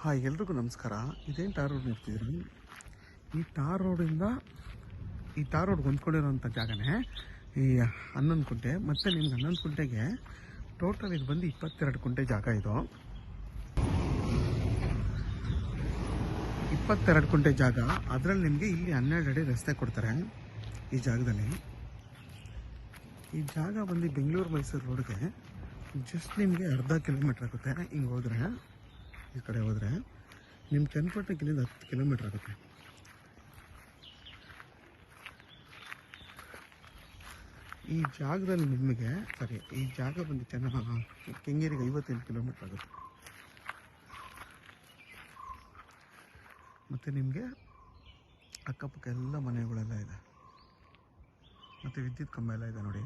Hi ಎಲ್ರಿಗೂ ನಮಸ್ಕಾರ. ಇದೇನು ಟಾರ್ ರೋಡ್ ನೋಡ್ತಿದ್ದೀರಿ? ಈ ಟಾರ್ ರೋಡ್ ಹೊಂದ್ಕೊಂಡಿರೋಂಥ ಜಾಗನೇ ಈ 11 ಕುಂಟೆ. ಮತ್ತು ನಿಮ್ಗೆ 11 ಕುಂಟೆಗೆ ಟೋಟಲ್ ಇದು ಬಂದು 22 ಕುಂಟೆ ಜಾಗ. ಇದು 22 ಕುಂಟೆ ಜಾಗ. ಅದರಲ್ಲಿ ನಿಮಗೆ ಇಲ್ಲಿ 12 ಅಡಿ ರಸ್ತೆ ಕೊಡ್ತಾರೆ ಈ ಜಾಗದಲ್ಲಿ. ಈ ಜಾಗ ಬಂದು ಬೆಂಗಳೂರು ಮೈಸೂರು ರೋಡ್ಗೆ ಜಸ್ಟ್ ನಿಮಗೆ ಅರ್ಧ ಕಿಲೋಮೀಟ್ರ್ ಆಗುತ್ತೆ. ಹಿಂಗೆ ಹೋದರೆ, ಈ ಕಡೆ ಹೋದರೆ ನಿಮ್ಮ ಚನ್ನಪಟ್ಟಣಕ್ಕಿಂತ 10 ಕಿಲೋಮೀಟ್ರ್ ಆಗುತ್ತೆ. ಈ ಜಾಗದಲ್ಲಿ ನಿಮಗೆ ಈ ಜಾಗ ಬಂದು ಕೆಂಗೇರಿಗೆ 58 ಕಿಲೋಮೀಟ್ರ್ ಆಗುತ್ತೆ. ಮತ್ತು ನಿಮಗೆ ಅಕ್ಕಪಕ್ಕ ಎಲ್ಲ ಮನೆಗಳೆಲ್ಲ ಇದೆ, ಮತ್ತು ವಿದ್ಯುತ್ ಕಂಬ ಎಲ್ಲ ಇದೆ ನೋಡಿ.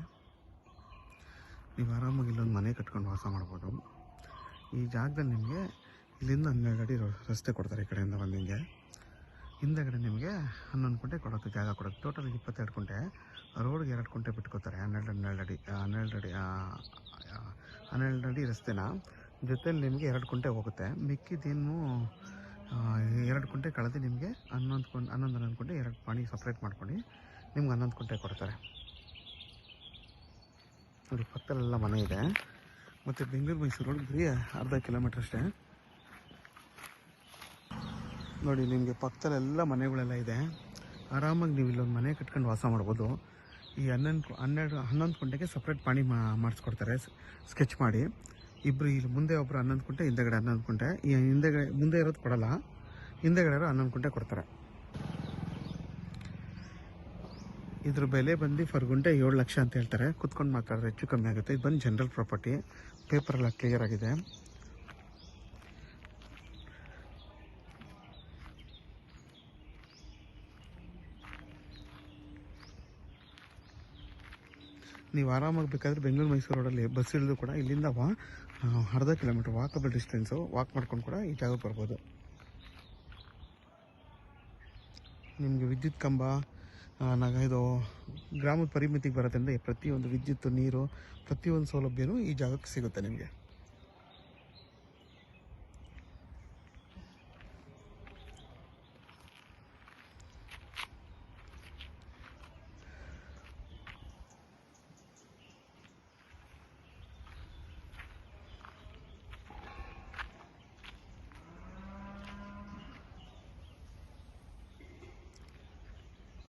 ನೀವು ಆರಾಮಾಗಿ ಇಲ್ಲೊಂದು ಮನೆ ಕಟ್ಕೊಂಡು ವಾಸ ಮಾಡ್ಬೋದು. ಈ ಜಾಗದಲ್ಲಿ ನಿಮಗೆ ಇಲ್ಲಿಂದ 12 ಅಡಿ ರಸ್ತೆ ಕೊಡ್ತಾರೆ. ಈ ಕಡೆಯಿಂದ ಬಂದು ಹಿಂದೆಗಡೆ ನಿಮಗೆ 11 ಕುಂಟೆ ಕೊಡೋಕ್ಕೆ ಜಾಗ ಕೊಡೋಕ್ಕೆ. ಟೋಟಲ್ 22 ಕುಂಟೆ. ರೋಡ್ಗೆ 2 ಕುಂಟೆ ಬಿಟ್ಕೋತಾರೆ. 12 ಅಡಿ ರಸ್ತೆನ ಜೊತೆಲಿ ನಿಮಗೆ 2 ಕುಂಟೆ ಹೋಗುತ್ತೆ. ಮಿಕ್ಕಿದೇನು 2 ಕುಂಟೆ ಕಳೆದು ನಿಮಗೆ 11 ಕುಂಟೆ 2 ಪಾಣಿ ಸಪ್ರೇಟ್ ಮಾಡ್ಕೊಂಡು ನಿಮ್ಗೆ 11 ಕುಂಟೆ ಕೊಡ್ತಾರೆ ನೋಡಿ. ಪಕ್ಕದಲ್ಲೆಲ್ಲ ಮನೆ ಇದೆ. ಮತ್ತು ಬೆಂಗಳೂರು ಮೈಸೂರು ರೋಡ್ ಬರೀ ಅರ್ಧ ಕಿಲೋಮೀಟ್ರ್ ಅಷ್ಟೇ ನೋಡಿ. ನಿಮಗೆ ಪಕ್ಕದಲ್ಲೆಲ್ಲ ಮನೆಗಳೆಲ್ಲ ಇದೆ. ಆರಾಮಾಗಿ ನೀವು ಇಲ್ಲೊಂದು ಮನೆ ಕಟ್ಕೊಂಡು ವಾಸ ಮಾಡ್ಬೋದು. ಈ 11 ಕುಂಟೆಗೆ ಸಪ್ರೇಟ್ ಪಾಣಿ ಮಾಡಿಸ್ಕೊಡ್ತಾರೆ ಸ್ಕೆಚ್ ಮಾಡಿ. ಇಬ್ಬರು ಇಲ್ಲಿ ಮುಂದೆ ಒಬ್ಬರು 11 ಕುಂಟೆ, ಹಿಂದೆಗಡೆ 11 ಕುಂಟೆ. ಈ ಮುಂದೆ ಇರೋದು ಕೊಡಲ್ಲ, ಹಿಂದೆಗಡೆ 11 ಕುಂಟೆ ಕೊಡ್ತಾರೆ. ಇದ್ರ ಬೆಲೆ ಬಂದು ಫರ್ ಗುಂಟೆ 7 ಲಕ್ಷ ಅಂತ ಹೇಳ್ತಾರೆ. ಕುತ್ಕೊಂಡು ಮಾತಾಡಿದ್ರೆ ಹೆಚ್ಚು ಕಮ್ಮಿ ಆಗುತ್ತೆ. ಇದು ಬಂದು ಜನರಲ್ ಪ್ರಾಪರ್ಟಿ. ಪೇಪರೆಲ್ಲ ಕ್ಲಿಯರ್ ಆಗಿದೆ. ನೀವು ಆರಾಮಾಗಿ ಬೇಕಾದರೆ ಬೆಂಗಳೂರು ಮೈಸೂರು ರೋಡಲ್ಲಿ ಬಸ್ ಇಳಿದು ಕೂಡ ಇಲ್ಲಿಂದ ಅರ್ಧ ಕಿಲೋಮೀಟ್ರ್ ವಾಕಬಲ್ ಡಿಸ್ಟೆನ್ಸು. ವಾಕ್ ಮಾಡ್ಕೊಂಡು ಕೂಡ ಈ ಜಾಗಕ್ಕೆ ಬರ್ಬೋದು. ನಿಮಗೆ ವಿದ್ಯುತ್ ಕಂಬ ಇದು ಗ್ರಾಮದ ಪರಿಮಿತಿಗೆ ಬರೋದ್ರಿಂದ ಪ್ರತಿಯೊಂದು ವಿದ್ಯುತ್, ನೀರು, ಪ್ರತಿಯೊಂದು ಸೌಲಭ್ಯನೂ ಈ ಜಾಗಕ್ಕೆ ಸಿಗುತ್ತೆ ನಿಮಗೆ.